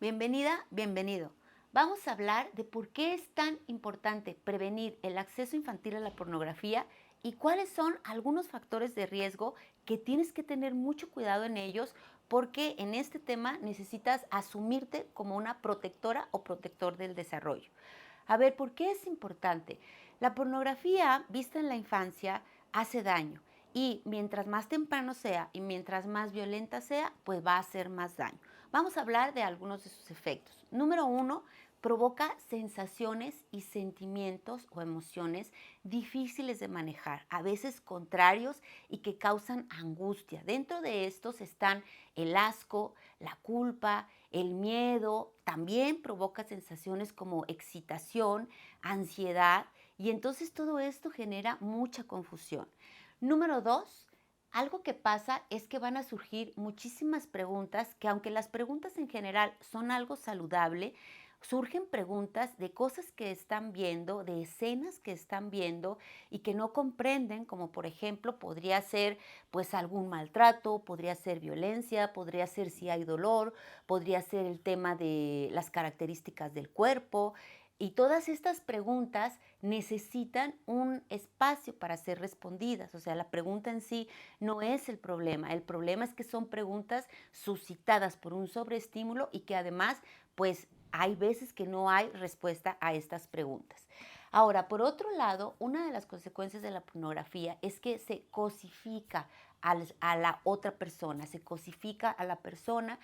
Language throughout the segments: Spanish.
Bienvenida, bienvenido. Vamos a hablar de por qué es tan importante prevenir el acceso infantil a la pornografía y cuáles son algunos factores de riesgo que tienes que tener mucho cuidado en ellos porque en este tema necesitas asumirte como una protectora o protector del desarrollo. A ver, ¿por qué es importante? La pornografía vista en la infancia hace daño y mientras más temprano sea y mientras más violenta sea, pues va a hacer más daño. Vamos a hablar de algunos de sus efectos. Número uno, provoca sensaciones y sentimientos o emociones difíciles de manejar, a veces contrarios y que causan angustia. Dentro de estos están el asco, la culpa, el miedo, también provoca sensaciones como excitación, ansiedad, y entonces todo esto genera mucha confusión. Número dos, algo que pasa es que van a surgir muchísimas preguntas que aunque las preguntas en general son algo saludable, surgen preguntas de cosas que están viendo, de escenas que están viendo y que no comprenden, como por ejemplo podría ser pues algún maltrato, podría ser violencia, podría ser si hay dolor, podría ser el tema de las características del cuerpo. Y todas estas preguntas necesitan un espacio para ser respondidas. O sea, la pregunta en sí no es el problema. El problema es que son preguntas suscitadas por un sobreestímulo y que además, pues hay veces que no hay respuesta a estas preguntas. Ahora, por otro lado, una de las consecuencias de la pornografía es que se cosifica a la otra persona, se cosifica a la persona,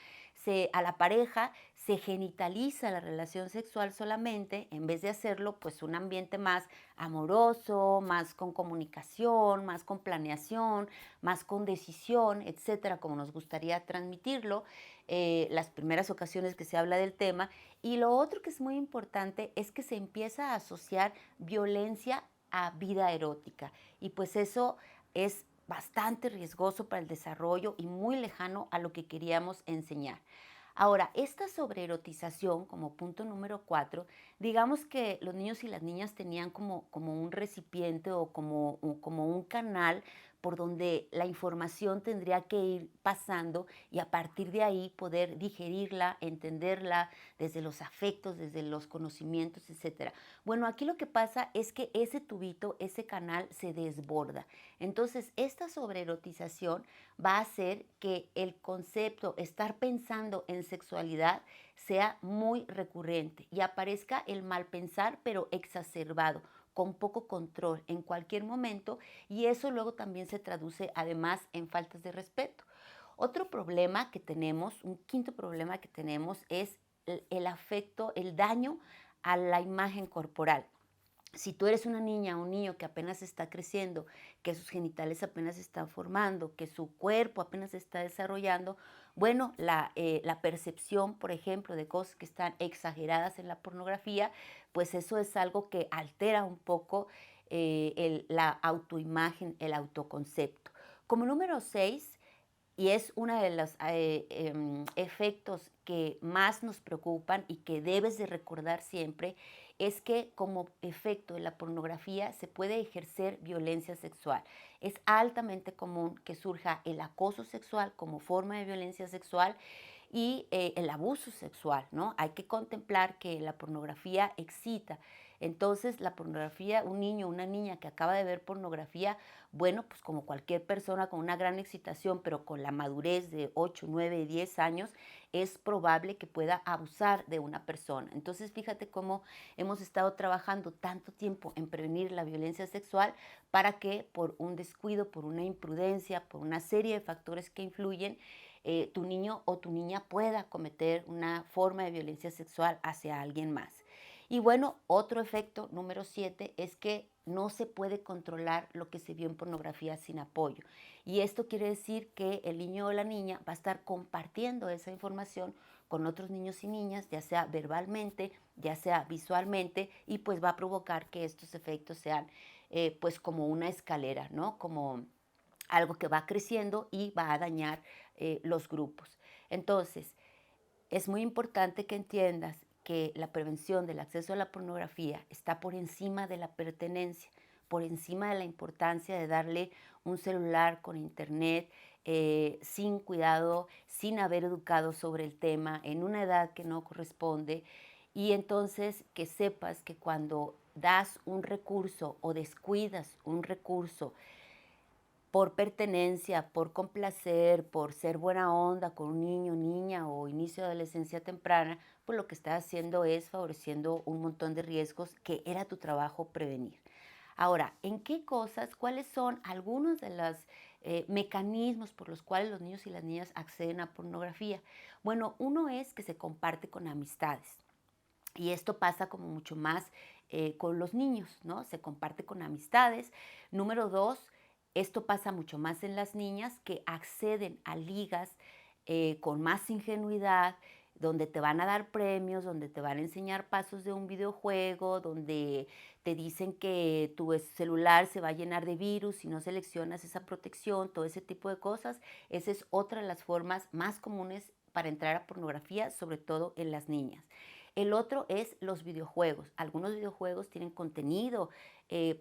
a la pareja, se genitaliza la relación sexual solamente, en vez de hacerlo pues un ambiente más amoroso, más con comunicación, más con planeación, más con decisión, etcétera, como nos gustaría transmitirlo, las primeras ocasiones que se habla del tema. Y lo otro que es muy importante es que se empieza a asociar violencia a vida erótica. Y pues eso es bastante riesgoso para el desarrollo y muy lejano a lo que queríamos enseñar. Ahora, esta sobreerotización, como punto número 4, digamos que los niños y las niñas tenían como un recipiente o como un canal por donde la información tendría que ir pasando y a partir de ahí poder digerirla, entenderla desde los afectos, desde los conocimientos, etcétera. Bueno, aquí lo que pasa es que ese tubito, ese canal se desborda. Entonces, esta sobreerotización va a hacer que el concepto, estar pensando en sexualidad, sea muy recurrente y aparezca el mal pensar, pero exacerbado, con poco control en cualquier momento, y eso luego también se traduce además en faltas de respeto. Otro problema que tenemos, un quinto problema que tenemos es el afecto, el daño a la imagen corporal. Si tú eres una niña o un niño que apenas está creciendo, que sus genitales apenas se están formando, que su cuerpo apenas se está desarrollando, bueno, la percepción, por ejemplo, de cosas que están exageradas en la pornografía, pues eso es algo que altera un poco la autoimagen, el autoconcepto. Como número 6, y es uno de los efectos que más nos preocupan y que debes de recordar siempre, es que como efecto de la pornografía se puede ejercer violencia sexual. Es altamente común que surja el acoso sexual como forma de violencia sexual y el abuso sexual, ¿no? Hay que contemplar que la pornografía excita. Entonces, la pornografía, un niño o una niña que acaba de ver pornografía, bueno, pues como cualquier persona con una gran excitación, pero con la madurez de 8, 9, 10 años, es probable que pueda abusar de una persona. Entonces, fíjate cómo hemos estado trabajando tanto tiempo en prevenir la violencia sexual para que por un descuido, por una imprudencia, por una serie de factores que influyen, tu niño o tu niña pueda cometer una forma de violencia sexual hacia alguien más. Y bueno, otro efecto número 7 es que no se puede controlar lo que se vio en pornografía sin apoyo. Y esto quiere decir que el niño o la niña va a estar compartiendo esa información con otros niños y niñas, ya sea verbalmente, ya sea visualmente, y pues va a provocar que estos efectos sean pues como una escalera, ¿no? Como algo que va creciendo y va a dañar los grupos. Entonces, es muy importante que entiendas que la prevención del acceso a la pornografía está por encima de la pertenencia, por encima de la importancia de darle un celular con internet, sin cuidado, sin haber educado sobre el tema, en una edad que no corresponde. Y entonces que sepas que cuando das un recurso o descuidas un recurso por pertenencia, por complacer, por ser buena onda con un niño, niña o inicio de adolescencia temprana, pues lo que estás haciendo es favoreciendo un montón de riesgos que era tu trabajo prevenir. Ahora, ¿en qué cosas, cuáles son algunos de los mecanismos por los cuales los niños y las niñas acceden a pornografía? Bueno, uno es que se comparte con amistades. Y esto pasa como mucho más con los niños, ¿no? Se comparte con amistades. Número dos, esto pasa mucho más en las niñas que acceden a ligas con más ingenuidad, donde te van a dar premios, donde te van a enseñar pasos de un videojuego, donde te dicen que tu celular se va a llenar de virus si no seleccionas esa protección, todo ese tipo de cosas. Esa es otra de las formas más comunes para entrar a pornografía, sobre todo en las niñas. El otro es los videojuegos. Algunos videojuegos tienen contenido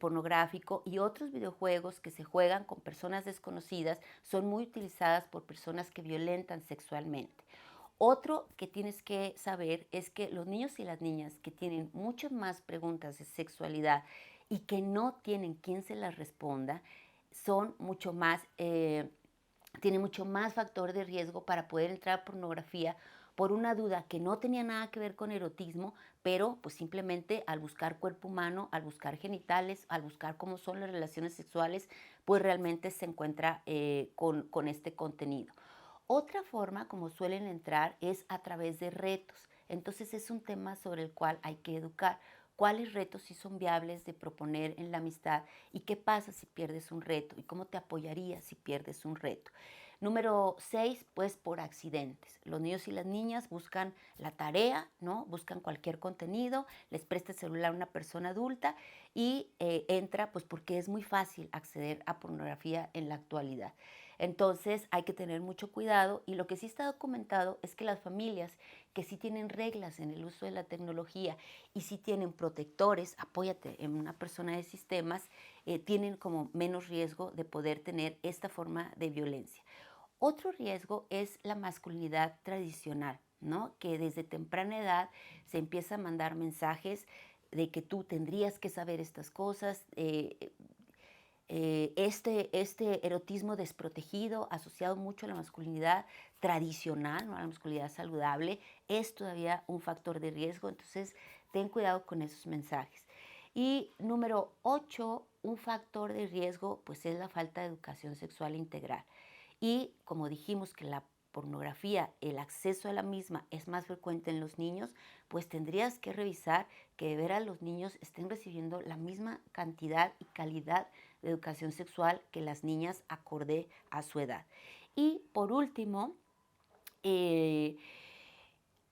pornográfico y otros videojuegos que se juegan con personas desconocidas son muy utilizadas por personas que violentan sexualmente. Otro que tienes que saber es que los niños y las niñas que tienen muchas más preguntas de sexualidad y que no tienen quien se las responda, son mucho más, tienen mucho más factor de riesgo para poder entrar a pornografía por una duda que no tenía nada que ver con erotismo, pero pues simplemente al buscar cuerpo humano, al buscar genitales, al buscar cómo son las relaciones sexuales, pues realmente se encuentra con este contenido. Otra forma como suelen entrar es a través de retos. Entonces es un tema sobre el cual hay que educar. ¿Cuáles retos sí son viables de proponer en la amistad? ¿Y qué pasa si pierdes un reto? ¿Y cómo te apoyarías si pierdes un reto? Número 6, pues por accidentes. Los niños y las niñas buscan la tarea, ¿no? Buscan cualquier contenido, les presta el celular a una persona adulta y entra, pues porque es muy fácil acceder a pornografía en la actualidad. Entonces hay que tener mucho cuidado y lo que sí está documentado es que las familias que sí tienen reglas en el uso de la tecnología y sí tienen protectores, apóyate en una persona de sistemas, tienen como menos riesgo de poder tener esta forma de violencia. Otro riesgo es la masculinidad tradicional, ¿no? Que desde temprana edad se empieza a mandar mensajes de que tú tendrías que saber estas cosas, este erotismo desprotegido, asociado mucho a la masculinidad tradicional, ¿no? A la masculinidad saludable, es todavía un factor de riesgo, entonces ten cuidado con esos mensajes. Y número 8, un factor de riesgo, pues es la falta de educación sexual integral. Y como dijimos que la pornografía, el acceso a la misma es más frecuente en los niños, pues tendrías que revisar que de veras los niños estén recibiendo la misma cantidad y calidad de educación sexual que las niñas acorde a su edad. Y por último, eh,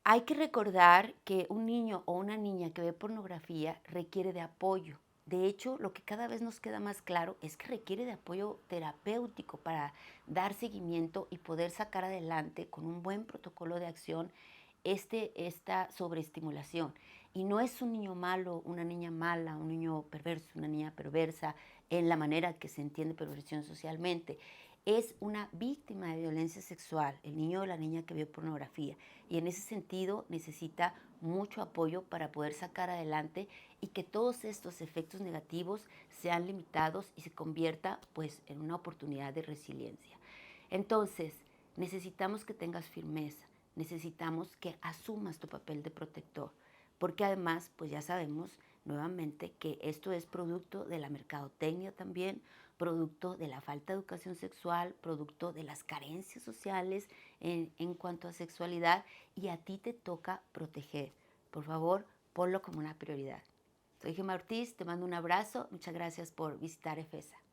hay que recordar que un niño o una niña que ve pornografía requiere de apoyo. De hecho, lo que cada vez nos queda más claro es que requiere de apoyo terapéutico para dar seguimiento y poder sacar adelante con un buen protocolo de acción esta sobreestimulación. Y no es un niño malo, una niña mala, un niño perverso, una niña perversa en la manera que se entiende perversión socialmente. Es una víctima de violencia sexual, el niño o la niña que vio pornografía. Y en ese sentido necesita mucho apoyo para poder sacar adelante y que todos estos efectos negativos sean limitados y se convierta pues en una oportunidad de resiliencia. Entonces, necesitamos que tengas firmeza, necesitamos que asumas tu papel de protector, porque además, pues ya sabemos nuevamente que esto es producto de la mercadotecnia también, producto de la falta de educación sexual, producto de las carencias sociales en cuanto a sexualidad y a ti te toca proteger. Por favor, ponlo como una prioridad. Soy Gemma Ortiz, te mando un abrazo, muchas gracias por visitar EFESA.